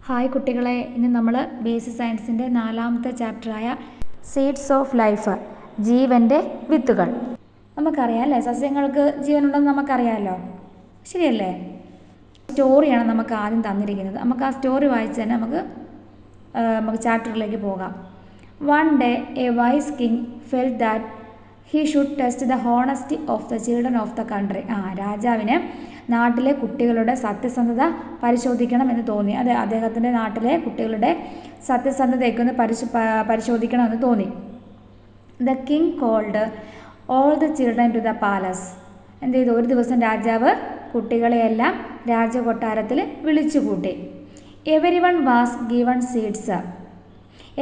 Hi കുട്ടികളെ, ഇന്ന് നമ്മൾ ബേസിക് സയൻസിൻ്റെ 4ാമത്തെ ചാപ്റ്ററായ സീഡ്സ് ഓഫ് ലൈഫ്, ജീവൻ്റെ വിത്തുകൾ. നമുക്കറിയാം അല്ലേ, സസ്യങ്ങൾക്ക് ജീവനുണ്ടെന്ന് നമുക്കറിയാമല്ലോ, ശരിയല്ലേ? സ്റ്റോറിയാണ് നമുക്ക് ആദ്യം തന്നിരിക്കുന്നത്. നമുക്ക് ആ സ്റ്റോറി വായിച്ച് തന്നെ നമുക്ക് ചാപ്റ്ററിലേക്ക് പോകാം. One day a wise king felt that he should test the honesty of the children of the country. രാജാവിന് നാട്ടിലെ കുട്ടികളുടെ സത്യസന്ധത പരിശോധിക്കണമെന്ന് തോന്നി. അതെ, അദ്ദേഹത്തിൻ്റെ നാട്ടിലെ കുട്ടികളുടെ സത്യസന്ധതയൊക്കെ പരിശോധിക്കണമെന്ന് തോന്നി. The king called all the children to the palace. എന്ത് ചെയ്തു? ഒരു ദിവസം രാജാവ് കുട്ടികളെയെല്ലാം രാജകൊട്ടാരത്തിൽ വിളിച്ചുകൂട്ടി. Everyone was given seeds.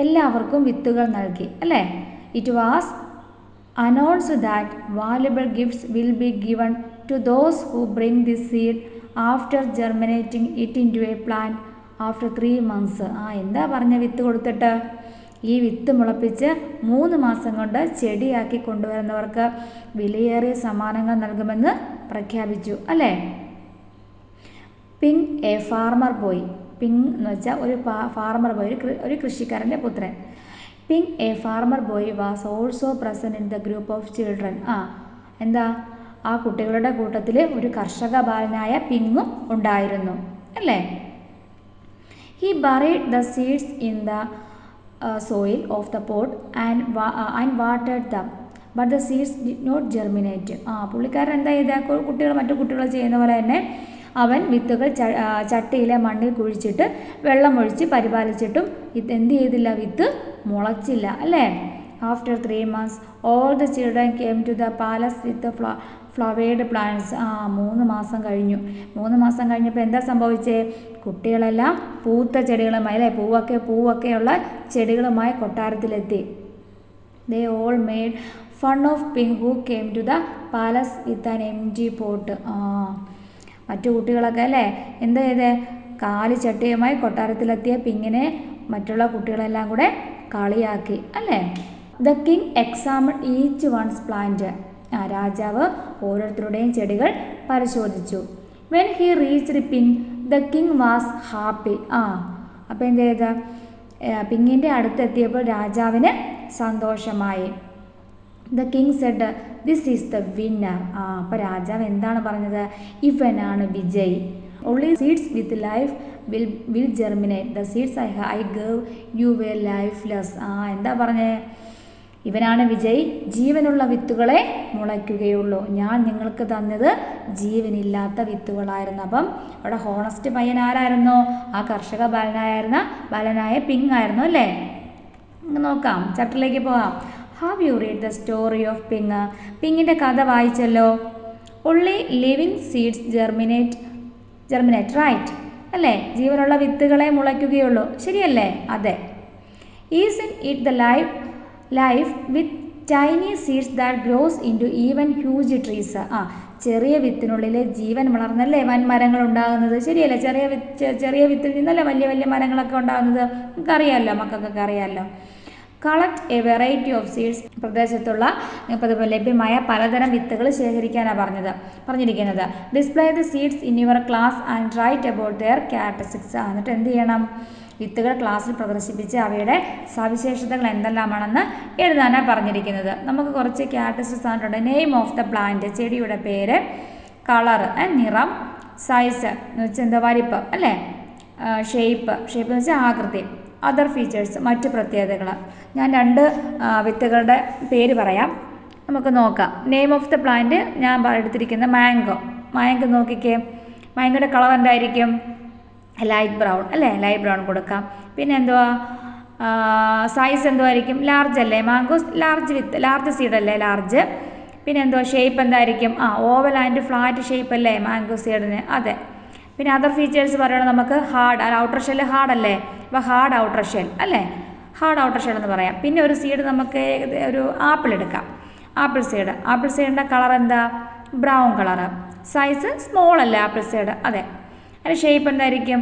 എല്ലാവർക്കും വിത്തുകൾ നൽകി, അല്ലേ? It was announced that valuable gifts will be given to those who bring this seed after germinating it into a plant after 3 months. എന്താ പറഞ്ഞ വിത്ത് കൊടുത്തിട്ട്? ഈ വിത്ത് മുളപ്പിച്ച് 3 മാസം കൊണ്ട് ചെടിയാക്കി കൊണ്ടുവരുന്നവർക്ക് വിലയേറിയ സമ്മാനങ്ങൾ നൽകുമെന്ന് പ്രഖ്യാപിച്ചു, അല്ലേ? Ping a farmer boy. Ping എന്ന് വെച്ചാൽ ഒരു ഫാർമർ ബോയ്, ഒരു കൃഷിക്കാരൻ്റെ പുത്രൻ. Ping a farmer boy was also present in the group of children. എന്താ? ആ കുട്ടികളുടെ കൂട്ടത്തിൽ ഒരു കർഷക ബാലനായ പിങ്ങും ഉണ്ടായിരുന്നു, അല്ലേ? He buried the seeds in the soil of the pot and വാട്ടേഡ് them but the seeds did not germinate. പുള്ളിക്കാരൻ എന്താ ചെയ്ത? മറ്റു കുട്ടികൾ ചെയ്യുന്ന പോലെ തന്നെ അവൻ വിത്തുകൾ ചട്ടിയിലെ മണ്ണിൽ കുഴിച്ചിട്ട് വെള്ളമൊഴിച്ച് പരിപാലിച്ചിട്ടും എന്ത് ചെയ്തില്ല? വിത്ത് മുളച്ചില്ല, അല്ലേ? After 3 months all the children came to the palace with flowered plants. 3 മാസം കഴിഞ്ഞു. 3 മാസം കഴിഞ്ഞപ്പോൾ എന്താ സംഭവിച്ചേ? കുട്ടികളെല്ലാം പൂത്ത ചെടികളുമായി, അല്ലേ? പൂവൊക്കെയുള്ള ചെടികളുമായി കൊട്ടാരത്തിലെത്തി. They all made fun of Ping who came to the palace with an empty pot. മറ്റു കുട്ടികളൊക്കെ, അല്ലേ, എന്താ ചെയ്തേ? കാലി ചട്ടിയുമായി കൊട്ടാരത്തിലെത്തിയ പിങ്ങിനെ മറ്റുള്ള കുട്ടികളെല്ലാം കൂടെ കളിയാക്കി, അല്ലേ? The king examined each one's plant. രാജാവ് ഓരോരുത്തരുടെയും ചെടികൾ പരിശോധിച്ചു. When he reached Ping the king was happy. അപ്പോൾ എന്ത് ചെയ്ത? പിങ്ങിൻ്റെ അടുത്തെത്തിയപ്പോൾ രാജാവിന് സന്തോഷമായി. The king said this is the winner. അപ്പോൾ രാജാവ് എന്താണ് പറഞ്ഞത്? ഇവനാണ് വിജയ്. Only seeds with life will germinate. The seeds I gave you were lifeless. എന്താ പറഞ്ഞേ? ഇവനാണ് വിജയ്, ജീവനുള്ള വിത്തുകളെ മുളയ്ക്കുകയുള്ളൂ. ഞാൻ നിങ്ങൾക്ക് തന്നത് ജീവനില്ലാത്ത വിത്തുകളായിരുന്നു. അപ്പം അവിടെ ഹോണസ്റ്റ് പയ്യൻ ആരായിരുന്നു? ആ കർഷക ബാലനായ പിങ് ആയിരുന്നു, അല്ലേ? നോക്കാം, ചാപ്റ്ററിലേക്ക് പോകാം. Have you read the story of Ping? പിങ്ങിൻ്റെ കഥ വായിച്ചല്ലോ. Only living seeds germinate right, അല്ലേ? ജീവനുള്ള വിത്തുകളെ മുളയ്ക്കുകയുള്ളൂ, ശരിയല്ലേ? അതെ. Is in it the life with tiny seeds that grows into even huge trees. ചെറിയ വിത്തിനുള്ളിലെ ജീവൻ വളർന്നല്ലേ വൻമരങ്ങൾ ഉണ്ടാകുന്നത്, ശരിയല്ലേ? ചെറിയ വിത്തിൽ നിന്നല്ലേ വലിയ വലിയ മരങ്ങളൊക്കെ ഉണ്ടാകുന്നത്. നമുക്കറിയാമല്ലോ, മക്കൾക്കൊക്കെ അറിയാമല്ലോ. Collect a variety of seeds. പ്രദേശത്തുള്ള ലഭ്യമായ പലതരം വിത്തുകൾ ശേഖരിക്കാനാണ് പറഞ്ഞിരിക്കുന്നത്. Display the seeds in your class and write about their characteristics. എന്നിട്ട് എന്ത് ചെയ്യണം? വിത്തുകൾ ക്ലാസ്സിൽ പ്രദർശിപ്പിച്ച് അവയുടെ സവിശേഷതകൾ എന്തെല്ലാമാണെന്ന് എഴുതാനാണ് പറഞ്ഞിരിക്കുന്നത്. നമുക്ക് കുറച്ച് ക്യാരക്ടറിസ്റ്റിക്സ് ആയിട്ടുണ്ട്. നെയിം ഓഫ് ദ പ്ലാന്റ്, ചെടിയുടെ പേര്, കളർ, നിറം, സൈസ് എന്ന് വെച്ചാൽ എന്താ? വലിപ്പം, അല്ലേ? ഷേപ്പ് എന്ന് വെച്ചാൽ ആകൃതി. അതർ ഫീച്ചേഴ്സ്, മറ്റ് പ്രത്യേകതകൾ. ഞാൻ 2 വിത്തുകളുടെ പേര് പറയാം, നമുക്ക് നോക്കാം. നെയിം ഓഫ് ദ പ്ലാന്റ് ഞാൻ എടുത്തിരിക്കുന്ന മാംഗോ നോക്കിക്കേ. മാംഗോയുടെ കളർ എന്തായിരിക്കും? ലൈറ്റ് ബ്രൗൺ, അല്ലേ? ലൈറ്റ് ബ്രൗൺ കൊടുക്കാം. പിന്നെ എന്തുവാ? സൈസ് എന്തുമായിരിക്കും? ലാർജ് അല്ലേ? മാംഗോ ലാർജ് സീഡല്ലേ? ലാർജ്. പിന്നെ എന്തുവാ? ഷേപ്പ് എന്തായിരിക്കും? ഓവൽ ആൻഡ് ഫ്ലാറ്റ് ഷേപ്പ് അല്ലേ മാംഗോ സീഡിന്? അതെ. പിന്നെ അതർ ഫീച്ചേഴ്സ് പറയുന്നത് നമുക്ക് ഹാർഡ്, ഔട്ടർ ഷെല്ല് ഹാർഡല്ലേ? അപ്പോൾ ഹാർഡ് ഔട്ടർ ഷെൽ, അല്ലേ? ഹാർഡ് ഔട്ടർ ഷെൽ എന്ന് പറയാം. പിന്നെ ഒരു സീഡ് നമുക്ക് ഒരു ആപ്പിൾ എടുക്കാം. ആപ്പിൾ സീഡിൻ്റെ കളർ എന്താ? Brown colour. സൈസ് സ്മോൾ അല്ലേ ആപ്പിൾ സീഡ്? അതെ. അതിൻ്റെ ഷേപ്പ് എന്തായിരിക്കും?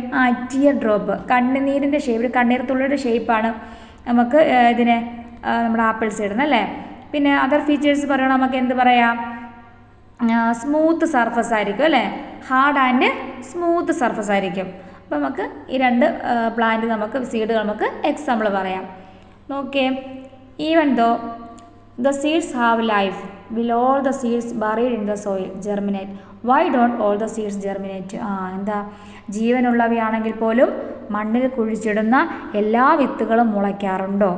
ടിയർ ഡ്രോപ്പ്, കണ്ണുനീരിൻ്റെ ഷേപ്പ്, കണ്ണീർ തുള്ളിയുടെ ഷേപ്പാണ് നമുക്ക് ഇതിന് നമ്മുടെ ആപ്പിൾ സീഡിന്, അല്ലേ? പിന്നെ അതർ ഫീച്ചേഴ്സ് പറയുന്നത് നമുക്ക് എന്ത് പറയാം? സ്മൂത്ത് സർഫസ് ആയിരിക്കും, അല്ലേ? ഹാർഡ് ആൻഡ് സ്മൂത്ത് സർഫസ് ആയിരിക്കും. അപ്പോൾ നമുക്ക് ഈ രണ്ട് പ്ലാന്റ് നമുക്ക് സീഡുകൾ നമുക്ക് എക്സാമ്പിൾ പറയാം. നോക്കിയേ, even though the seeds have life, will all the seeds buried in the soil germinate? Why don't all the seeds germinate? എന്താ, ജീവനുള്ളവയാണെങ്കിൽ പോലും മണ്ണിൽ കുഴിച്ചിടുന്ന എല്ലാ വിത്തുകളും മുളയ്ക്കാറുണ്ടോ?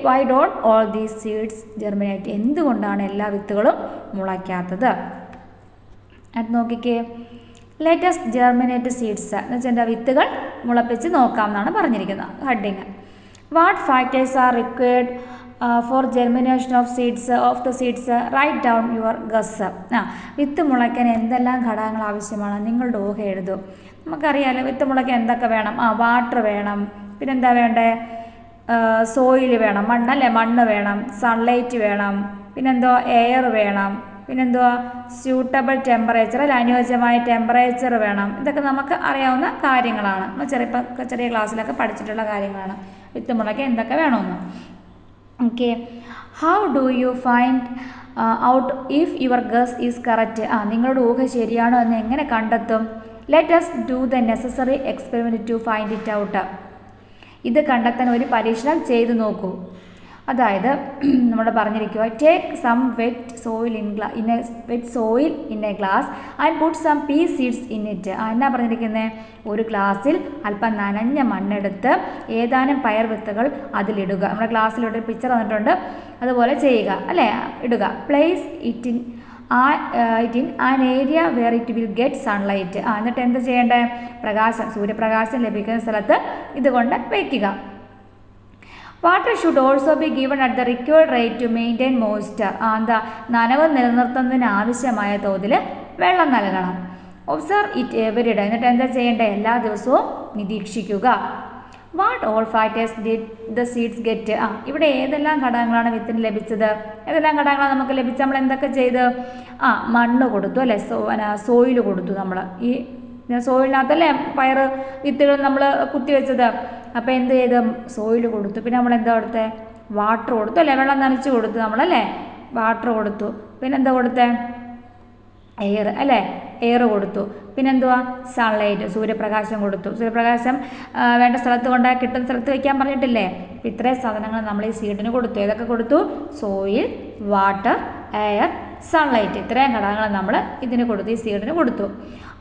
Why don't all these seeds germinate? എന്തുകൊണ്ടാണ് എല്ലാ വിത്തുകളും മുളയ്ക്കാത്തത്? അത് നോക്കിക്കേ, ലേറ്റസ്റ്റ് ജെർമിനേറ്റ് സീഡ്സ് എന്ന് വെച്ചാൽ എന്താ, വിത്തുകൾ മുളപ്പിച്ച് നോക്കാം എന്നാണ് പറഞ്ഞിരിക്കുന്നത് heading. What factors are required for germination of the seeds? Write down your guess. വിത്ത് മുളയ്ക്കാൻ എന്തെല്ലാം ഘടകങ്ങൾ ആവശ്യമാണ്? നിങ്ങളുടെ ഊഹ എഴുതൂ. നമുക്കറിയാമല്ലോ വിത്ത് മുളയ്ക്കാൻ എന്തൊക്കെ വേണം. വാട്ടർ വേണം, പിന്നെന്താ വേണ്ടേ, സോയിൽ വേണം, മണ്ണല്ലേ, മണ്ണ് വേണം, സൺലൈറ്റ് വേണം, പിന്നെന്തോ എയർ വേണം, പിന്നെന്തുവാ സ്യൂട്ടബിൾ ടെമ്പറേച്ചർ അല്ല, അനുയോജ്യമായ ടെമ്പറേച്ചർ വേണം. ഇതൊക്കെ നമുക്ക് അറിയാവുന്ന കാര്യങ്ങളാണ്, ചെറിയ ക്ലാസ്സിലൊക്കെ പഠിച്ചിട്ടുള്ള കാര്യങ്ങളാണ്. വിത്ത് മുളയ്ക്കാൻ എന്തൊക്കെ വേണമെന്ന്. Okay, how do you find out if your guess is correct? നിങ്ങളുടെ ഊഹ ശരിയാണോ എന്ന് എങ്ങനെ കണ്ടെത്തും? Let us do the necessary experiment to find it out. ഇത് കണ്ടെത്താൻ ഒരു പരീക്ഷണം ചെയ്തു നോക്കൂ. അതായത് നമ്മൾ പറഞ്ഞിരിക്കുക, take some wet soil in a glass and put some pea seeds in it. എന്നാ പറഞ്ഞിരിക്കുന്നത്? ഒരു ഗ്ലാസ്സിൽ അല്പം നനഞ്ഞ മണ്ണെടുത്ത് ഏതാനും പയർ വിത്തുകൾ അതിലിടുക. നമ്മുടെ ഗ്ലാസ്സിലൊരു പിക്ചർ തന്നിട്ടുണ്ട്, അതുപോലെ ചെയ്യുക അല്ലേ, ഇടുക. Place it in an area where it will get sunlight. എന്നിട്ട് എന്ത് ചെയ്യേണ്ടത്? സൂര്യപ്രകാശം ലഭിക്കുന്ന സ്ഥലത്ത് ഇതുകൊണ്ട് വയ്ക്കുക. Water should also be given at the required rate to maintain moisture. എന്താ, നനവ് നിലനിർത്തുന്നതിന് ആവശ്യമായ തോതിൽ വെള്ളം നൽകണം. Observe it every day. എന്നിട്ട് എന്താ ചെയ്യേണ്ടത്? എല്ലാ ദിവസവും നിരീക്ഷിക്കുക. What all factors did the seeds get? ഇവിടെ ഏതെല്ലാം ഘടകങ്ങളാണ് വിത്തിന് ലഭിച്ചത്? ഏതെല്ലാം ഘടകങ്ങളാണ് നമുക്ക് ലഭിച്ചത്? നമ്മൾ എന്തൊക്കെ ചെയ്ത്? മണ്ണ് കൊടുത്തു അല്ലേ, സോയിൽ കൊടുത്തു. നമ്മൾ ഈ സോയിലിനകത്തല്ലേ പയർ വിത്തുകൾ നമ്മൾ കുത്തിവെച്ചത്. അപ്പോൾ എന്ത് ചെയ്ത്? സോയിൽ കൊടുത്തു. പിന്നെ നമ്മൾ എന്താ കൊടുത്തേ? വാട്ടർ കൊടുത്തു അല്ലേ, വെള്ളം നനച്ച് കൊടുത്തു നമ്മളല്ലേ, വാട്ടർ കൊടുത്തു. പിന്നെന്താ കൊടുത്തേ? എയർ അല്ലേ, എയർ കൊടുത്തു. പിന്നെന്തുവാ? സൺലൈറ്റ്, സൂര്യപ്രകാശം കൊടുത്തു. സൂര്യപ്രകാശം വേണ്ട സ്ഥലത്ത് കൊണ്ട് കിട്ടുന്ന സ്ഥലത്ത് വയ്ക്കാൻ പറഞ്ഞിട്ടില്ലേ? അപ്പോൾ ഇത്രയും സാധനങ്ങൾ നമ്മൾ ഈ സീഡിന് കൊടുത്തു. ഏതൊക്കെ കൊടുത്തു? Soil, water, air, sunlight. ഇത്രയും ഘടകങ്ങൾ നമ്മൾ ഇതിന് കൊടുത്തു, ഈ സീഡിന് കൊടുത്തു.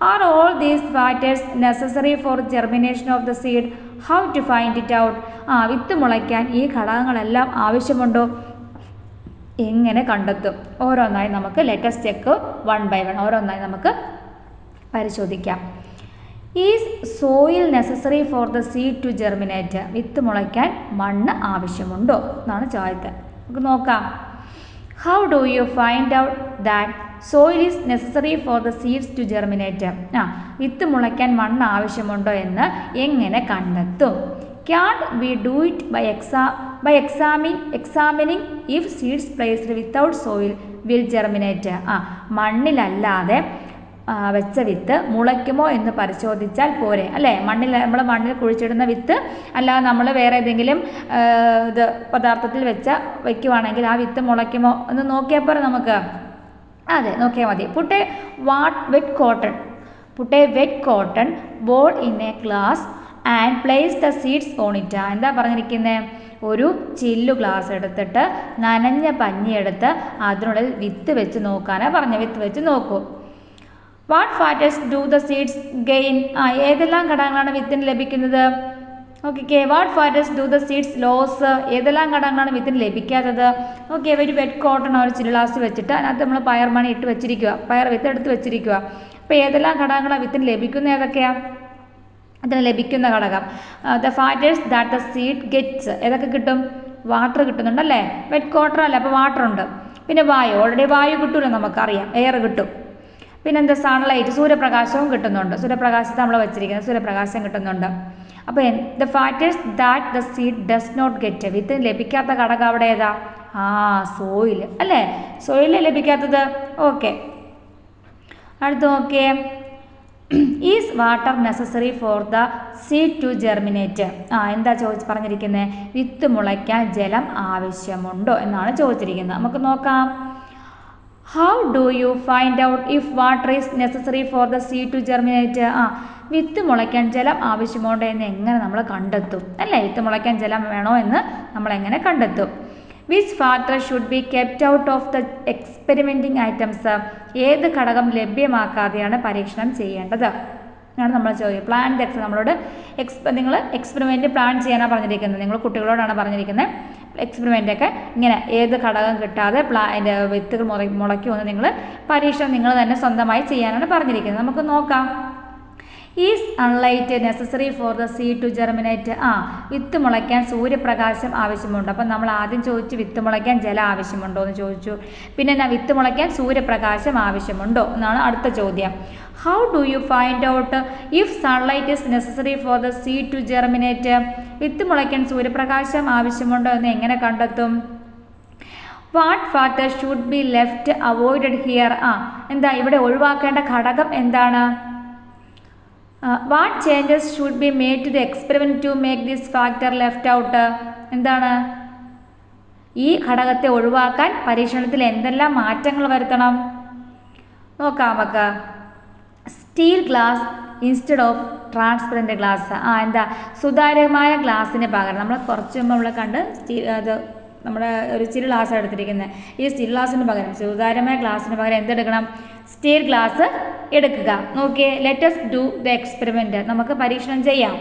Are all these factors necessary for germination of the seed? How to find it out? വിത്ത് മുളയ്ക്കാൻ ഈ ഘടകങ്ങളെല്ലാം ആവശ്യമുണ്ടോ? എങ്ങനെ കണ്ടെത്തും? ഓരോന്നായി നമുക്ക് let's check one by one, ഓരോന്നായി നമുക്ക് പരിശോധിക്കാം. Is soil necessary for the seed to germinate? വിത്ത് മുളയ്ക്കാൻ മണ്ണ് ആവശ്യമുണ്ടോ എന്നാണ് ചോദ്യത്തെ. നമുക്ക് നോക്കാം. How do you find out that soil is necessary for the seeds to germinate? വിത്ത് മുളയ്ക്കാൻ മണ്ണ് ആവശ്യമുണ്ടോ എന്ന് എങ്ങനെ കണ്ടെത്തും? Can't we do it by examining if seeds placed without soil will germinate? മണ്ണിലല്ലാതെ വെച്ച വിത്ത് മുളയ്ക്കുമോ എന്ന് പരിശോധിച്ചാൽ പോരെ അല്ലേ? നമ്മൾ മണ്ണിൽ കുഴിച്ചിടുന്ന വിത്ത് അല്ലാതെ നമ്മൾ വേറെ ഏതെങ്കിലും പദാർത്ഥത്തിൽ വയ്ക്കുവാണെങ്കിൽ ആ വിത്ത് മുളയ്ക്കുമോ എന്ന് നോക്കിയാൽ പോരെ നമുക്ക്? അതെ, നോക്കിയാൽ മതി. Put a wet cotton ball in a glass and place the seeds on it. എന്താ പറഞ്ഞിരിക്കുന്നത്? ഒരു ചില്ലു ഗ്ലാസ് എടുത്തിട്ട് നനഞ്ഞ പഞ്ഞിയെടുത്ത് അതിനുള്ളിൽ വിത്ത് വെച്ച് നോക്കാനാണ് പറഞ്ഞത്. വിത്ത് വെച്ച് നോക്കൂ. What factors do the seeds gain? ഏതെല്ലാം ഘടകങ്ങളാണ് വിത്തിന് ലഭിക്കുന്നത്? Okay, what factors do the seeds lose? ഏതെല്ലാം ഘടകങ്ങളാണ് വിത്തിന് ലഭിക്കാത്തത്? ഓക്കെ, ഒരു വെറ്റ് കോട്ടൺ ഒരു ചില്ലു ഗ്ലാസ് വെച്ചിട്ട് അതിനകത്ത് നമ്മൾ പയർ മണി ഇട്ട് വെച്ചിരിക്കുക, പയർ വിത്ത് എടുത്ത് വെച്ചിരിക്കുക. അപ്പോൾ ഏതെല്ലാം ഘടകങ്ങളാണ് വിത്തിന് ലഭിക്കുന്നത്? ഏതൊക്കെയാണ് അതിന് ലഭിക്കുന്ന ഘടകം? The factors that the seed gets. ഏതൊക്കെ കിട്ടും? വാട്ടർ കിട്ടുന്നുണ്ടല്ലേ, വെറ്റ് കോട്ടൺ അല്ലേ, അപ്പോൾ വാട്ടർ ഉണ്ട്. പിന്നെ വായു, ഓൾറെഡി വായു കിട്ടുമല്ലോ നമുക്കറിയാം, എയർ കിട്ടും. പിന്നെന്താ? സൺലൈറ്റ്, സൂര്യപ്രകാശവും കിട്ടുന്നുണ്ട്. സൂര്യപ്രകാശത്തെ നമ്മൾ വെച്ചിരിക്കുന്നത്, സൂര്യപ്രകാശം കിട്ടുന്നുണ്ട്. അപ്പോൾ the factors that the seed does not get. വിത്തിന് ലഭിക്കാത്ത ഘടകം അവിടെ ഏതാ? സോയിൽ അല്ലേ, സോയിലേ ലഭിക്കാത്തത്. ഓക്കെ, അടുത്ത് നോക്കിയേ. Is water necessary for the seed to germinate? എന്താ പറഞ്ഞിരിക്കുന്നത്? വിത്ത് മുളയ്ക്കാൻ ജലം ആവശ്യമുണ്ടോ എന്നാണ് ചോദിച്ചിരിക്കുന്നത്. നമുക്ക് നോക്കാം. How do you find out if water is necessary for the seed to germinate? വിത്ത് മുളയ്ക്കാൻ ജലം ആവശ്യമുണ്ടോ എന്ന് എങ്ങനെ നമ്മൾ കണ്ടെത്തും അല്ലേ? വിത്ത് മുളയ്ക്കാൻ ജലം വേണോ എന്ന് നമ്മൾ എങ്ങനെ കണ്ടെത്തും? Which factor should be kept out of the experimenting items? ഏത് ഘടകം ലഭ്യമാക്കാതെയാണ് പരീക്ഷണം ചെയ്യേണ്ടത് ആണ് നമ്മൾ ചോദിക്കുക. പ്ലാൻ ദ നമ്മളോട് നിങ്ങൾ എക്സ്പെരിമെൻറ്റ് പ്ലാൻ ചെയ്യാനാണ് പറഞ്ഞിരിക്കുന്നത്. നിങ്ങൾ കുട്ടികളോടാണ് പറഞ്ഞിരിക്കുന്നത് എക്സ്പെരിമെൻ്റൊക്കെ ഇങ്ങനെ ഏത് ഘടകം കിട്ടാതെ അതിൻ്റെ വിത്തുകൾ മുളയ്ക്കുമെന്ന് നിങ്ങൾ പരീക്ഷണം നിങ്ങൾ തന്നെ സ്വന്തമായി ചെയ്യാനാണ് പറഞ്ഞിരിക്കുന്നത്. നമുക്ക് നോക്കാം. Is sunlight necessary for the seed to germinate? വിത്ത് മുളയ്ക്കാൻ സൂര്യപ്രകാശം ആവശ്യമുണ്ട്. അപ്പം നമ്മൾ ആദ്യം ചോദിച്ചു വിത്ത് മുളയ്ക്കാൻ ജലം ആവശ്യമുണ്ടോ എന്ന് ചോദിച്ചു. പിന്നെ വിത്ത് മുളയ്ക്കാൻ സൂര്യപ്രകാശം ആവശ്യമുണ്ടോ എന്നാണ് അടുത്ത ചോദ്യം. How do you find out if sunlight is necessary for the seed to germinate? വിത്ത് മുളയ്ക്കാൻ സൂര്യപ്രകാശം ആവശ്യമുണ്ടോ എന്ന് എങ്ങനെ കണ്ടെത്തും? What factor should be left avoided here? എന്താ ഇവിടെ ഒഴിവാക്കേണ്ട ഘടകം എന്താണ്? What changes should be made to the experiment to make this factor left out? എന്താണ് ഈ ഘടകത്തെ ഒഴിവാക്കാൻ പരീക്ഷണത്തിൽ എന്തെല്ലാം മാറ്റങ്ങൾ വരുത്തണം? നോക്കാം നമുക്ക്. Steel glass instead of transparent glass. എന്താ സുതാര്യമായ ഗ്ലാസ്സിന് പകരം നമ്മൾ കുറച്ച് മുമ്പ് നമ്മൾ കണ്ട് അത് നമ്മുടെ ഒരു സ്റ്റീൽ ഗ്ലാസ് എടുത്തിരിക്കുന്നത്. ഈ സ്റ്റീൽ ഗ്ലാസ്സിന് പകരം സുതാര്യമായ ഗ്ലാസ്സിന് പകരം എന്തെടുക്കണം? സ്റ്റീൽ ഗ്ലാസ് എടുക്കുക. നോക്കിയേ, ലെറ്റസ് ഡു ദ എക്സ്പെരിമെൻറ്റ്. നമുക്ക് പരീക്ഷണം ചെയ്യാം.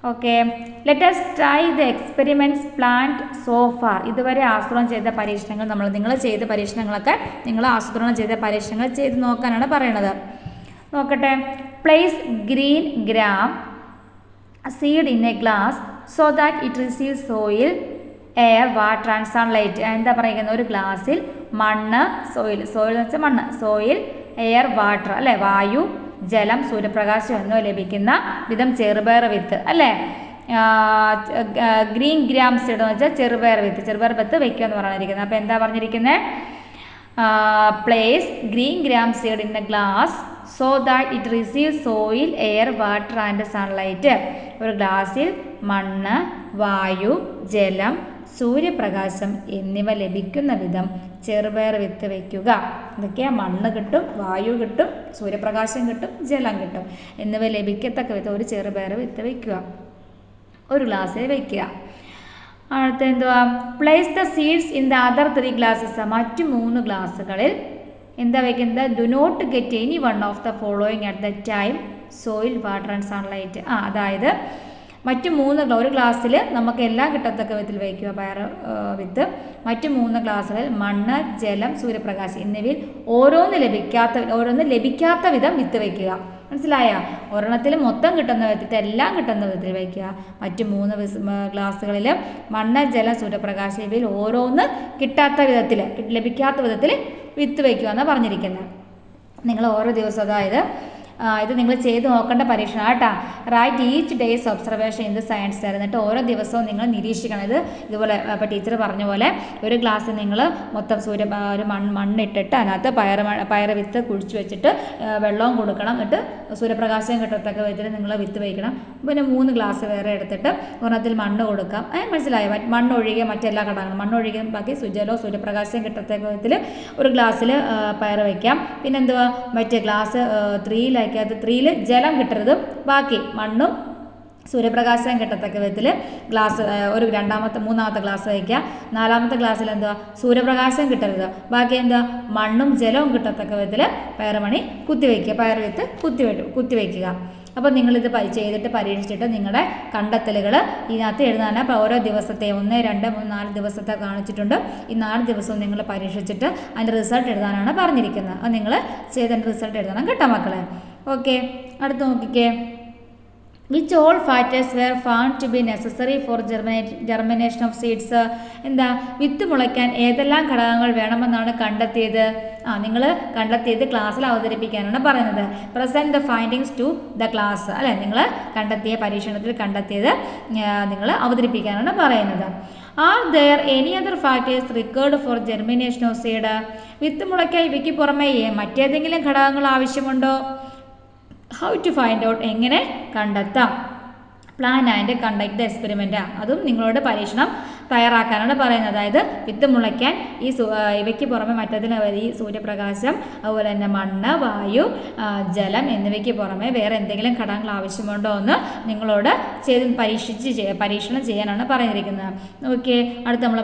Okay, let's try the experiments planned so far. ഇതുവരെ ആസൂത്രണം ചെയ്ത പരീക്ഷണങ്ങൾ നിങ്ങൾ ചെയ്ത പരീക്ഷണങ്ങളൊക്കെ നിങ്ങൾ ആസൂത്രണം ചെയ്ത പരീക്ഷണങ്ങൾ ചെയ്ത് നോക്കാനാണ് പറയണത്. നോക്കട്ടെ. Place green gram seed in a glass so that it receives soil, air, water and sunlight. എന്താ പറയുന്നത്? ഒരു ഗ്ലാസ്സിൽ മണ്ണ്, സോയിൽ എന്ന് വെച്ചാൽ മണ്ണ്, സോയിൽ, എയർ, വാട്ടർ അല്ലേ, വായു, ജലം, സൂര്യപ്രകാശം എന്നിവ ലഭിക്കുന്ന വിധം ചെറുപയർ വിത്ത് അല്ലേ, ഗ്രീൻ ഗ്രാം സീഡ് എന്ന് വെച്ചാൽ ചെറുപയർ വിത്ത് വയ്ക്കുക എന്ന് പറഞ്ഞിരിക്കുന്നത്. അപ്പോൾ എന്താ പറഞ്ഞിരിക്കുന്നത്? Place green gram seed in a glass so that it receives soil, air, water and sunlight. ഒരു ഗ്ലാസ്സിൽ മണ്ണ്, വായു, ജലം, സൂര്യപ്രകാശം എന്നിവ ലഭിക്കുന്ന വിധം ചെറുപയർ വിത്ത് വയ്ക്കുക. ഇതൊക്കെയാണ് മണ്ണ് കിട്ടും, വായു കിട്ടും, സൂര്യപ്രകാശം കിട്ടും, ജലം കിട്ടും എന്നിവ ലഭിക്കത്തക്ക വിധം ഒരു ചെറുപയർ വിത്ത് വയ്ക്കുക, ഒരു ഗ്ലാസ്സിൽ വയ്ക്കുക. അടുത്ത എന്തുവാ? Place the seeds in the other 3 glasses. മറ്റു 3 ഗ്ലാസ്സുകളിൽ എന്താ വയ്ക്കുന്നത്? Do not get any one of the following at the time soil, water and sunlight. അതായത് മറ്റു 3 ഒരു ഗ്ലാസ്സിൽ നമുക്ക് എല്ലാം കിട്ടത്തക്ക വിധത്തിൽ വയ്ക്കുക പയർ വിത്ത്. മറ്റു 3 ഗ്ലാസ്സുകളിൽ മണ്ണ്, ജലം, സൂര്യപ്രകാശം എന്നിവയിൽ ഓരോന്ന് ലഭിക്കാത്ത വിധം വിത്ത് വയ്ക്കുക. മനസ്സിലായ? ഒരെണ്ണത്തിൽ മൊത്തം കിട്ടുന്ന വിധത്തിൽ എല്ലാം കിട്ടുന്ന വിധത്തിൽ വയ്ക്കുക. മറ്റു 3 ഗ്ലാസ്സുകളിൽ മണ്ണ്, ജലം, സൂര്യപ്രകാശം ഇവയിൽ ഓരോന്ന് ലഭിക്കാത്ത വിധത്തിൽ വിത്ത് വയ്ക്കുക എന്നാണ് പറഞ്ഞിരിക്കുന്നത്. നിങ്ങൾ ഓരോ ദിവസം അതായത് ഇത് നിങ്ങൾ ചെയ്ത് നോക്കേണ്ട പരീക്ഷണം കേട്ടോ. Write each days observation in the science fair. എന്നിട്ട് ഓരോ ദിവസവും നിങ്ങൾ നിരീക്ഷിക്കണം. ഇതുപോലെ ഇപ്പോൾ ടീച്ചർ പറഞ്ഞ പോലെ ഒരു ഗ്ലാസ്സിൽ നിങ്ങൾ മൊത്തം ഒരു മണ്ണിട്ടിട്ട് അതിനകത്ത് പയർ വിത്ത് കുഴിച്ച് വെച്ചിട്ട് വെള്ളവും കൊടുക്കണം. എന്നിട്ട് സൂര്യപ്രകാശം കിട്ടത്തക്ക വിധത്തിൽ നിങ്ങൾ വിത്ത് വയ്ക്കണം. പിന്നെ 3 ഗ്ലാസ് വേറെ എടുത്തിട്ട് ഒരെണ്ണത്തിൽ മണ്ണ് കൊടുക്കാം. മനസ്സിലായോ? മണ്ണൊഴികെ മറ്റെല്ലാ ഘടകങ്ങളും മണ്ണൊഴികെ ബാക്കി ജലവും സൂര്യപ്രകാശം കിട്ടത്തക്ക വിധത്തിൽ ഒരു ഗ്ലാസ്സിൽ പയർ വയ്ക്കാം. പിന്നെന്തുവാ? മറ്റേ ഗ്ലാസ് 3ൽ ജലം കിട്ടരുത്, ബാക്കി മണ്ണും സൂര്യപ്രകാശം കിട്ടത്തക്ക വിധത്തിൽ ഗ്ലാസ് ഒരു മൂന്നാമത്തെ ഗ്ലാസ് വയ്ക്കുക. 4ാമത്തെ ഗ്ലാസ്സിൽ എന്തുവാ? സൂര്യപ്രകാശം കിട്ടരുത്, ബാക്കി എന്താ? മണ്ണും ജലവും കിട്ടത്തക്ക വിധത്തിൽ പയറുമണി കുത്തിവയ്ക്കുക, പയർ വിത്ത് കുത്തിവയ്ക്കുക. അപ്പോൾ നിങ്ങളിത് ചെയ്തിട്ട് പരീക്ഷിച്ചിട്ട് നിങ്ങളുടെ കണ്ടെത്തലുകൾ ഇതിനകത്ത് എഴുതാനാണ്. അപ്പോൾ ഓരോ ദിവസത്തെ 1, 2, 3, 4 ദിവസത്തെ കാണിച്ചിട്ടുണ്ട്. ഈ 4 ദിവസവും നിങ്ങൾ പരീക്ഷിച്ചിട്ട് അതിൻ്റെ റിസൾട്ട് എഴുതാനാണ് പറഞ്ഞിരിക്കുന്നത്. അത് നിങ്ങൾ ചെയ്തതിൻ്റെ റിസൾട്ട് എഴുതണം കേട്ടോ മക്കളെ. ഓക്കെ, അടുത്ത് നോക്കിക്കേ. Which all factors were found to be necessary for germination of seeds? എന്താ? വിത്ത് മുളയ്ക്കാൻ ഏതെല്ലാം ഘടകങ്ങൾ വേണമെന്നാണ് കണ്ടെത്തിയത്? നിങ്ങൾ കണ്ടെത്തിയത് ക്ലാസ്സിൽ അവതരിപ്പിക്കാനാണ് പറയുന്നത്. Present the findings to the class അല്ലേ, നിങ്ങൾ പരീക്ഷണത്തിൽ കണ്ടെത്തിയത് നിങ്ങൾ അവതരിപ്പിക്കാനാണ് പറയുന്നത്. Are there any other factors required for germination of seed? വിത്ത് മുളയ്ക്കാൻ ഇവയ്ക്ക് പുറമേ മറ്റേതെങ്കിലും ഘടകങ്ങൾ ആവശ്യമുണ്ടോ? How to find out? എങ്ങനെ കണ്ടെത്താം? Plan and conduct the experiment. അതും നിങ്ങളോട് പരീക്ഷണം തയ്യാറാക്കാനാണ് പറയുന്നത്. അതായത് വിത്ത് മുളയ്ക്കാൻ ഇവയ്ക്ക് പുറമെ മറ്റതിന് ഈ സൂര്യപ്രകാശം, അതുപോലെ തന്നെ മണ്ണ്, വായു, ജലം എന്നിവയ്ക്ക് പുറമെ വേറെ എന്തെങ്കിലും ഘടകങ്ങൾ ആവശ്യമുണ്ടോ എന്ന് നിങ്ങളോട് പരീക്ഷണം ചെയ്യാനാണ് പറഞ്ഞിരിക്കുന്നത്. ഓക്കെ, അടുത്ത നമ്മൾ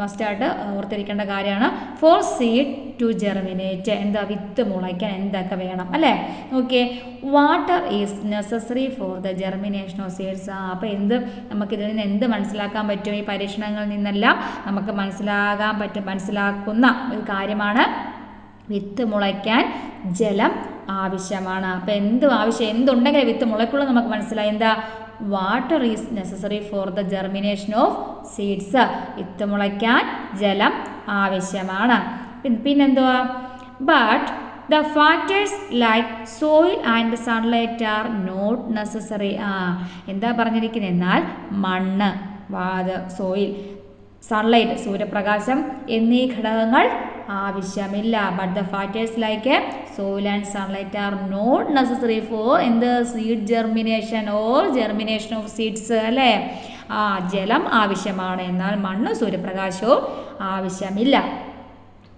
മസ്റ്റായിട്ട് ഓർത്തിരിക്കേണ്ട കാര്യമാണ് ഫോർ സീഡ് ടു ജെർമിനേറ്റ്. എന്താ വിത്ത് മുളയ്ക്കാൻ എന്തൊക്കെ വേണം അല്ലേ? Okay, water is necessary for the germination of seeds. അപ്പോൾ നമുക്കിതിൽ നിന്ന് എന്ത് മനസ്സിലാക്കാൻ പറ്റും? ഈ പരീക്ഷണങ്ങളിൽ നിന്നെല്ലാം നമുക്ക് മനസ്സിലാക്കുന്ന ഒരു കാര്യമാണ് വിത്ത് മുളയ്ക്കാൻ ജലം ആവശ്യമാണ്. അപ്പോൾ എന്തുണ്ടെങ്കിലും വിത്ത് മുളയ്ക്കുള്ളൂ നമുക്ക് മനസ്സിലായി. എന്താ? Water is necessary for the germination of seeds. വിത്ത് മുളയ്ക്കാൻ ജലം ആവശ്യമാണ്. പിന്നെന്തുവാ? But the factors like soil and sunlight are not necessary. എന്താ പറഞ്ഞിരിക്കുന്നത്? എന്നാൽ മണ്ണ്, സോയിൽ, സൺലൈറ്റ്, സൂര്യപ്രകാശം എന്നീ ഘടകങ്ങൾ ആവശ്യമില്ല. But the factors like soil and sunlight are not necessary for seed germination or germination of seeds. അല്ലേ? ജലം ആവശ്യമാണ്, എന്നാൽ മണ്ണ്, സൂര്യപ്രകാശവും ആവശ്യമില്ല.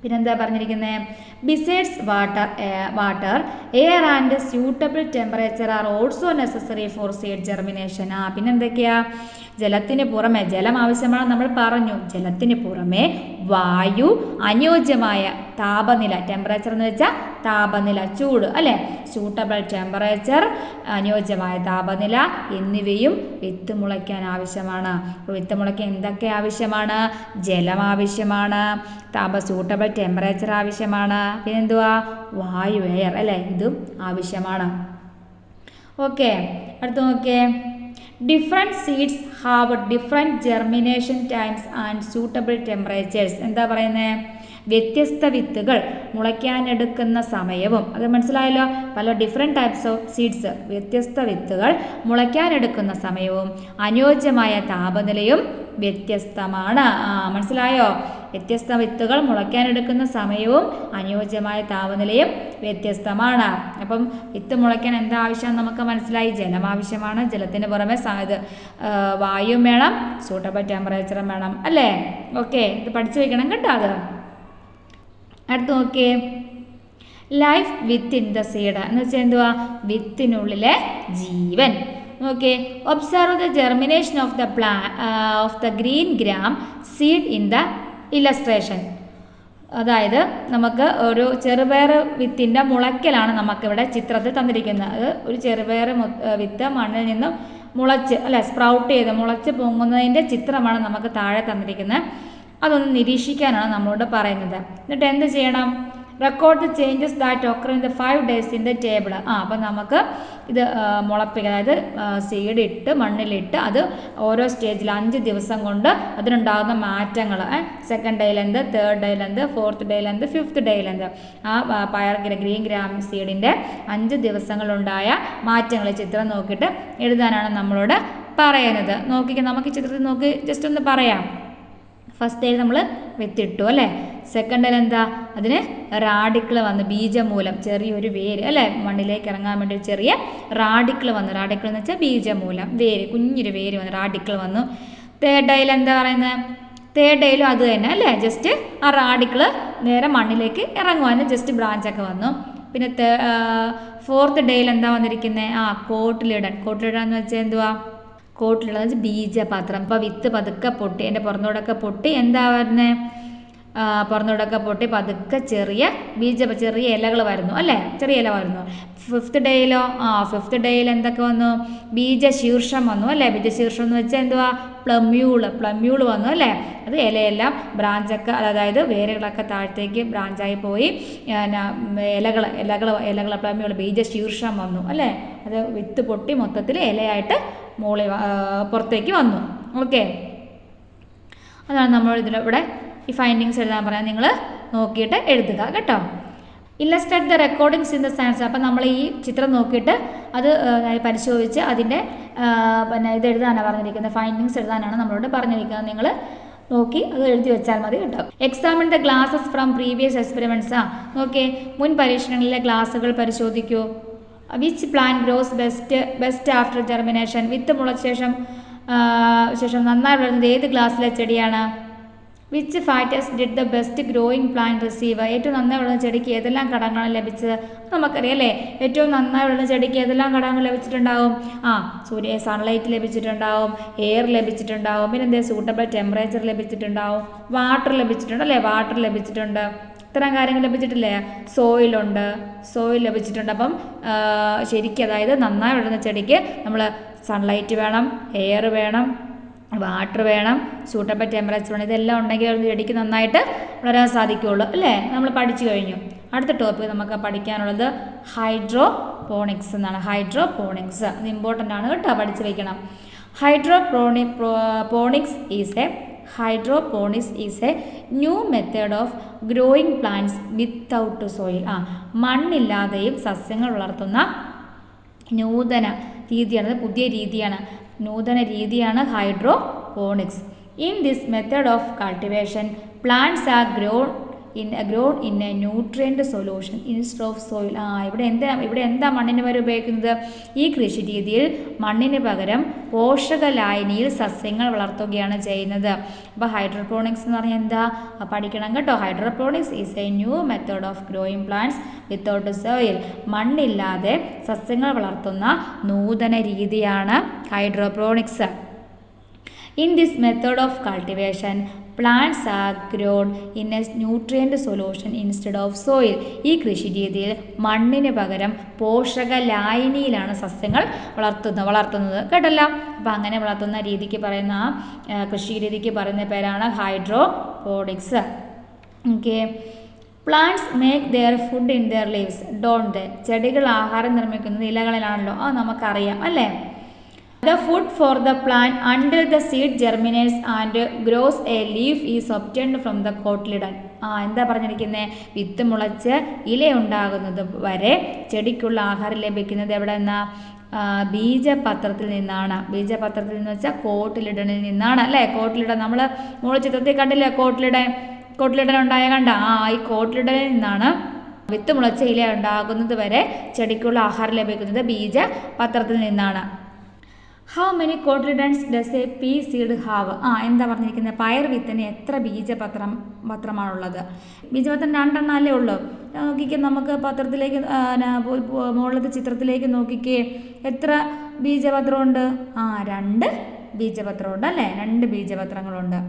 പിന്നെന്താ പറഞ്ഞിരിക്കുന്നത്? Besides water air and suitable temperature are also necessary for seed germination. പിന്നെന്തൊക്കെയാ? ജലത്തിന് പുറമെ, ജലം ആവശ്യമാണ് നമ്മൾ പറഞ്ഞു. ജലത്തിന് പുറമെ വായു, അനുയോജ്യമായ താപനില, ടെമ്പറേച്ചർ എന്ന് വെച്ചാൽ താപനില, ചൂട് അല്ലേ? സ്യൂട്ടബിൾ ടെമ്പറേച്ചർ, അനുയോജ്യമായ താപനില എന്നിവയും വിത്ത് മുളയ്ക്കാൻ ആവശ്യമാണ്. വിത്ത് മുളയ്ക്കാൻ എന്തൊക്കെ ആവശ്യമാണ്? ജലം ആവശ്യമാണ്, സ്യൂട്ടബിൾ ടെമ്പറേച്ചർ ആവശ്യമാണ്, പിന്നെന്തുവാ? വായു, എയർ അല്ലേ? ഇതും ആവശ്യമാണ്. ഓക്കെ, അടുത്ത് നോക്കിയേ. Different seeds have different germination times and suitable temperatures. എന്താ പറയുന്നത്? വ്യത്യസ്ത വിത്തുകൾ മുളയ്ക്കാനെടുക്കുന്ന സമയവും, അത് മനസ്സിലായല്ലോ. പല ഡിഫറെൻറ്റ് ടൈപ്സ് ഓഫ് സീഡ്സ്, വ്യത്യസ്ത വിത്തുകൾ മുളയ്ക്കാനെടുക്കുന്ന സമയവും അനുയോജ്യമായ താപനിലയും വ്യത്യസ്തമാണ്. മനസ്സിലായോ? വ്യത്യസ്ത വിത്തുകൾ മുളയ്ക്കാനെടുക്കുന്ന സമയവും അനുയോജ്യമായ താപനിലയും വ്യത്യസ്തമാണ്. അപ്പം വിത്ത് മുളയ്ക്കാൻ എന്താ ആവശ്യം നമുക്ക് മനസ്സിലായി? ജലം ആവശ്യമാണ്. ജലത്തിന് പുറമെ വായുവും വേണം, സൂട്ടബിൾ ടെമ്പറേച്ചറും വേണം അല്ലേ? ഓക്കെ, ഇത് പഠിച്ചു വയ്ക്കണം കേട്ടോ. അത് അടുത്ത് നോക്കിയേ. ലൈഫ് വിത്തിൻ ദ സീഡ് എന്ന് വെച്ചാൽ എന്തുവാ? വിത്തിനുള്ളിലെ ജീവൻ. Okay, observe the germination of the green gram seed in the illustration. അതായത് നമുക്ക് ഒരു ചെറുപയർ വിത്തിൻ്റെ മുളയ്ക്കലാണ് നമുക്കിവിടെ ചിത്രത്തിൽ തന്നിരിക്കുന്നത്. അത് ഒരു ചെറുപയർ വിത്ത് മണ്ണിൽ നിന്ന് മുളച്ച് സ്പ്രൗട്ട് ചെയ്ത് മുളച്ച് പൊങ്ങുന്നതിൻ്റെ ചിത്രമാണ് നമുക്ക് താഴെ തന്നിരിക്കുന്നത്. അതൊന്ന് നിരീക്ഷിക്കാനാണ് നമ്മളോട് പറയുന്നത്. എന്നിട്ട് എന്ത് ചെയ്യണം? Record the changes that occur in the 5 days in the table. അപ്പം നമുക്ക് ഇത് മുളപ്പിക്കുക, അതായത് സീഡ് ഇട്ട് മണ്ണിലിട്ട് അത് ഓരോ സ്റ്റേജിൽ 5 ദിവസം കൊണ്ട് അതിനുണ്ടാകുന്ന മാറ്റങ്ങൾ, second day length, third day length, fourth day length, fifth day length, green gram സീഡിൻ്റെ 5 ദിവസങ്ങളുണ്ടായ മാറ്റങ്ങൾ ചിത്രം നോക്കിയിട്ട് എഴുതാനാണ് നമ്മളോട് പറയുന്നത്. നമുക്ക് ചിത്രത്തിൽ നോക്കി ജസ്റ്റ് ഒന്ന് പറയാം. ഫസ്റ്റ് ഡേ നമ്മൾ വിത്തിട്ടു അല്ലേ? സെക്കൻഡ് ഡേ എന്താ? അതിന് റാഡിക്കിൾ വന്ന്, ബീജമൂലം, ചെറിയൊരു വേര് അല്ലേ? മണ്ണിലേക്ക് ഇറങ്ങാൻ വേണ്ടി ഒരു ചെറിയ റാഡിക്കിൾ വന്നു. റാഡിക്കിൾ എന്ന് വെച്ചാൽ ബീജമൂലം, വേര്, കുഞ്ഞൊരു വേര് വന്നു, റാഡിക്കിൾ വന്നു. തേർഡ് ഡേയിൽ എന്താ പറയുന്നത്? തേർഡ് ഡേയിലും അത് തന്നെ അല്ലേ? ജസ്റ്റ് ആ റാഡിക്കിൾ നേരെ മണ്ണിലേക്ക് ഇറങ്ങുവാൻ ജസ്റ്റ് ബ്രാഞ്ചൊക്കെ വന്നു. പിന്നെ ഫോർത്ത് ഡേയിൽ എന്താ വന്നിരിക്കുന്നത്? കോട്ടിലിടൻ എന്ന് വെച്ചാൽ എന്തുവാ? കോട്ടിലിടുന്നത് വെച്ചാൽ ബീജപാത്രം. ഇപ്പോൾ വിത്ത് പതുക്കെ പൊട്ടി, എൻ്റെ പുറന്നോടൊക്കെ പൊട്ടി എന്താ വരുന്നത്? പുറന്നോടൊക്കെ പൊട്ടി പതുക്കെ ചെറിയ ഇലകൾ വരുന്നു അല്ലേ? ചെറിയ ഇല വരുന്നു. ഫിഫ്ത്ത് ഡേയിലോ? ഫിഫ്ത്ത് ഡേയിൽ എന്തൊക്കെ വന്നു? ബീജശീർഷം വന്നു അല്ലേ? ബീജശീർഷം എന്ന് വെച്ചാൽ എന്തുവാ? പ്ലമ്യൂള് വന്നു അല്ലേ? അത് ഇലയെല്ലാം ബ്രാഞ്ചൊക്കെ, അതായത് വേരുകളൊക്കെ താഴത്തേക്ക് ബ്രാഞ്ചായി പോയി ഇലകൾ പ്ലമ്യൂള്, ബീജശീർഷം വന്നു അല്ലേ? അത് വിത്ത് പൊട്ടി മൊത്തത്തിൽ ഇലയായിട്ട് പുറത്തേക്ക് വന്നു. ഓക്കെ, അതാണ് നമ്മൾ ഇവിടെ ഈ ഫൈൻഡിങ്സ് എഴുതാൻ പറയാം. നിങ്ങൾ നോക്കിയിട്ട് എഴുതുക കേട്ടോ. Illustrate the recordings in the science. അപ്പം നമ്മൾ ഈ ചിത്രം നോക്കിയിട്ട് അത് പരിശോധിച്ച് അതിൻ്റെ ഇത് എഴുതാനാണ് പറഞ്ഞിരിക്കുന്നത്. ഫൈൻഡിങ്സ് എഴുതാനാണ് നമ്മളോട് പറഞ്ഞിരിക്കുന്നത്. നിങ്ങൾ നോക്കി അത് എഴുതി വെച്ചാൽ മതി കേട്ടോ. Examine the glasses from previous experiments. Okay, മുൻ പരീക്ഷണങ്ങളിലെ ഗ്ലാസുകൾ പരിശോധിക്കൂ. Which plant grows best after germination. വിത്ത് മുളച്ച ശേഷം ശേഷം നന്നായി വളരുന്നത് ഏത് ഗ്ലാസ്സിലെ ചെടിയാണ്? Which factors did the best growing plant receive? ഏറ്റവും നന്നായി വളരുന്ന ചെടിക്ക് ഏതെല്ലാം ഘടകങ്ങളാണ് ലഭിച്ചത്? നമുക്കറിയാം അല്ലേ, ഏറ്റവും നന്നായി വളരുന്ന ചെടിക്ക് ഏതെല്ലാം ഘടകങ്ങൾ ലഭിച്ചിട്ടുണ്ടാവും? സൺലൈറ്റ് ലഭിച്ചിട്ടുണ്ടാവും, എയർ ലഭിച്ചിട്ടുണ്ടാവും, പിന്നെ എന്താ സൂട്ടബിൾ ടെമ്പറേച്ചർ ലഭിച്ചിട്ടുണ്ടാവും, വാട്ടർ ലഭിച്ചിട്ടുണ്ട് അല്ലേ, വാട്ടർ ലഭിച്ചിട്ടുണ്ട്, ഇത്തരം കാര്യങ്ങൾ ലഭിച്ചിട്ടില്ലേ? സോയിൽ ലഭിച്ചിട്ടുണ്ട്. അപ്പം ശരിക്കും അതായത് നന്നായി വളരുന്ന ചെടിക്ക് നമ്മൾ സൺലൈറ്റ് വേണം, എയർ വേണം, വാട്ടർ വേണം, സൂട്ടബിൾ ടെമ്പറേച്ചർ വേണം. ഇതെല്ലാം ഉണ്ടെങ്കിൽ ഒരു ചെടിക്ക് നന്നായിട്ട് വളരാൻ സാധിക്കുകയുള്ളൂ അല്ലേ. നമ്മൾ പഠിച്ചു കഴിഞ്ഞു. അടുത്ത ടോപ്പിക് നമുക്ക് പഠിക്കാനുള്ളത് ഹൈഡ്രോപോണിക്സ് എന്നാണ്. ഹൈഡ്രോപോണിക്സ് ഇത് ഇമ്പോർട്ടൻ്റ് ആണ് കേട്ടോ, പഠിച്ചു വയ്ക്കണം. Hydroponics is a new method of growing plants without soil. മണ്ണില്ലാതെയും സസ്യങ്ങൾ വളർത്തുന്ന നൂതന രീതിയാണ്, പുതിയ രീതിയാണ്, നൂതന രീതിയാണ് hydroponics. In this method of cultivation plants R grown in A nutrient solution instead of soil. ഇവിടെ എന്താ മണ്ണിന് പകരം ഉപയോഗിക്കുന്നത്? ഈ കൃഷി രീതിയിൽ മണ്ണിന് പകരം പോഷക ലായനിയിൽ സസ്യങ്ങൾ വളർത്തുകയാണ് ചെയ്യുന്നത്. അപ്പോൾ ഹൈഡ്രോപോണിക്സ് എന്ന് പറഞ്ഞാൽ എന്താ പഠിക്കണം കേട്ടോ. Hydroponics is a new method of growing plants without soil. മണ്ണില്ലാതെ സസ്യങ്ങൾ വളർത്തുന്ന നൂതന രീതിയാണ് hydroponics. In this method of cultivation, plants are grown in a nutrient solution instead of soil. ഈ കൃഷി രീതിയിൽ മണ്ണിന് പകരം പോഷക ലായനിയിലാണ് സസ്യങ്ങൾ വളർത്തുന്നത് കേട്ടല്ലോ. അപ്പം അങ്ങനെ വളർത്തുന്ന രീതിക്ക് പറയുന്ന കൃഷി രീതിക്ക് പറയുന്ന പേരാണ് hydroponics. Okay. Plants make their food in there leaves don't ദേ? ചെടികൾ ആഹാരം നിർമ്മിക്കുന്നത് ഇലകളിലാണല്ലോ, നമുക്കറിയാം അല്ലേ. The food for the plant until the seed germinates and grows a leaf is obtained from the cotyledon. എന്താ പറഞ്ഞിരിക്കുന്നത്? വിത്ത് മുളച്ച് ഇലയുണ്ടാകുന്നത് വരെ ചെടിക്കുള്ള ആഹാരം ലഭിക്കുന്നത് എവിടെ നിന്നാ? ബീജപത്രത്തിൽ നിന്നാണ്. ബീജപത്രത്തിൽ നിന്ന് വെച്ചാൽ കോട്ടിലിഡനിൽ നിന്നാണ് അല്ലേ. കോട്ടിലിഡൻ നമ്മൾ മുകളിൽ ചിത്രത്തിൽ കണ്ടില്ലേ, കോട്ടിലിഡൻ ഉണ്ടായ കണ്ട ഈ കോട്ടിലിഡനിൽ നിന്നാണ് വിത്ത് മുളച്ച ഇല ഉണ്ടാകുന്നത് വരെ ചെടിക്കുള്ള ആഹാരം ലഭിക്കുന്നത് ബീജപത്രത്തിൽ നിന്നാണ്. How many cotyledons does A P seed have? എന്താ പറഞ്ഞിരിക്കുന്നത്? പയർ വിത്തിന് എത്ര ബീജപത്രമാണുള്ളത്? ബീജപത്രം 2 എണ്ണം അല്ലേ ഉള്ളൂ. നോക്കിക്കേ, നമുക്ക് പത്രത്തിലേക്ക് മുകളിലത്തെ ചിത്രത്തിലേക്ക് നോക്കിക്കേ, എത്ര ബീജപത്രമുണ്ട്? 2 ബീജപത്രമുണ്ട് അല്ലേ, 2 ബീജപത്രങ്ങളുണ്ട്.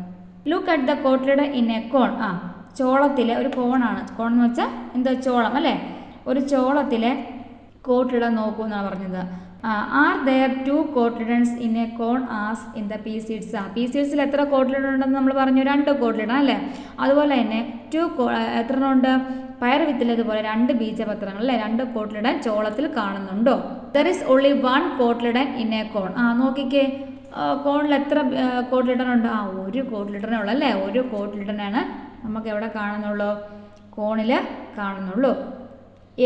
Look at the cotyledon in a corn. ചോളത്തിലെ ഒരു കോണാണ്. കോൺ എന്ന് വെച്ചാൽ എന്താ? ചോളം അല്ലേ. ഒരു ചോളത്തിലെ കോട്ടിലിഡൻ നോക്കൂ എന്നാണ് പറഞ്ഞത്. Are there 2 cotyledons in a corn as in the pea seeds? Pea സീഡ്സിൽ എത്ര കോട്ടിലിഡൻ ഉണ്ടെന്ന് നമ്മൾ പറഞ്ഞു? 2 കോട്ടിലിഡൻ അല്ലേ. അതുപോലെ തന്നെ എത്ര ഉണ്ട്? പയർ വിത്തിലേതുപോലെ 2 ബീജപത്രങ്ങൾ അല്ലേ, 2 കോട്ടിലിഡൻ ചോളത്തിൽ കാണുന്നുണ്ടോ? There is only 1 cotyledon in a corn. നോക്കിക്കേ, കോണിൽ എത്ര കോട്ടിലിഡൻ ഉണ്ട്? 1 കോട്ടിലിഡനേ ഉള്ളൂ അല്ലേ. 1 കോട്ടിലിഡനാണ് നമുക്ക് എവിടെ കാണുന്നുള്ളൂ? കോണിൽ കാണുന്നുള്ളൂ.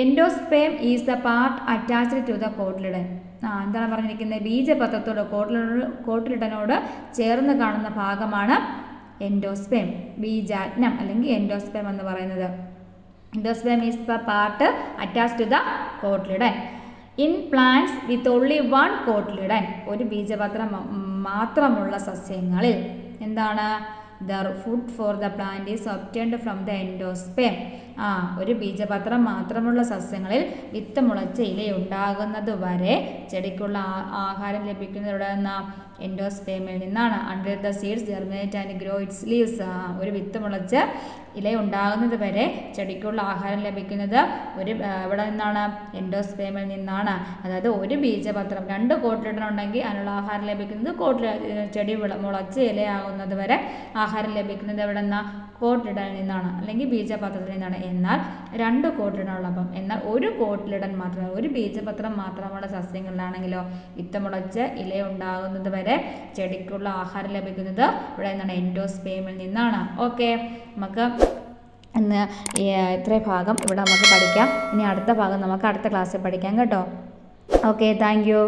Endosperm is the part attached to the cotyledon. എന്താണ് പറഞ്ഞിരിക്കുന്നത്? ബീജപത്രത്തോട് കോട്ടിലിഡനോട് ചേർന്ന് കാണുന്ന ഭാഗമാണ് എൻഡോസ്പേം, ബീജാഗ്നം അല്ലെങ്കിൽ എൻഡോസ്പേം എന്ന് പറയുന്നത്. Endosperm is the part attached to the cotyledon. In plants with only 1 cotyledon, ഒരു ബീജപത്രം മാത്രമുള്ള സസ്യങ്ങളിൽ എന്താണ്? The food for the plant is obtained from the endosperm. ഒരു ബീജപത്രം മാത്രമുള്ള സസ്യങ്ങളിൽ വിത്ത് മുളച്ച ഇലയുണ്ടാകുന്നത് വരെ ചെടിക്കുള്ള ആഹാരം ലഭിക്കുന്നത് എവിടെ നിന്നാ? എൻഡോസ്പേമിൽ നിന്നാണ്. Under the seeds germinate and grow it's leaves. ഒരു വിത്ത് മുളച്ച് ഇലയുണ്ടാകുന്നത് വരെ ചെടിക്കുള്ള ആഹാരം ലഭിക്കുന്നത് എവിടെ നിന്നാണ്? എൻഡോസ്പേമിൽ നിന്നാണ്. അതായത് ഒരു ബീജപത്രം 2 കോട്ടിലിഡൻ ഉണ്ടെങ്കിൽ അതിനുള്ള ആഹാരം ലഭിക്കുന്നത് ചെടി മുളച്ച് ഇലയാകുന്നത് വരെ ആഹാരം ലഭിക്കുന്നത് എവിടെ നിന്നാ? കോട്ടിലിഡനിൽ നിന്നാണ് അല്ലെങ്കിൽ ബീജപത്രത്തിൽ നിന്നാണ്. എന്നാൽ 2 കോട്ടിലിഡൻ ഉള്ളപ്പം, എന്നാൽ 1 കോട്ടിലിഡൻ മാത്രമേ, ഒരു ബീജപത്രം മാത്രമുള്ള സസ്യങ്ങളിലാണെങ്കിലോ വിത്ത് മുളച്ച് ഇലയുണ്ടാകുന്നത് വരെ ചെടിക്കുള്ള ആഹാരം ലഭിക്കുന്നത് ഇവിടെ നിന്നാണ്? എൻഡോസ്പേമിൽ നിന്നാണ്. ഓക്കെ, നമുക്ക് ഇത്രയും ഭാഗം ഇവിടെ നമുക്ക് പഠിക്കാം. ഇനി അടുത്ത ഭാഗം നമുക്ക് അടുത്ത ക്ലാസ്സിൽ പഠിക്കാം കേട്ടോ. Okay, thank you.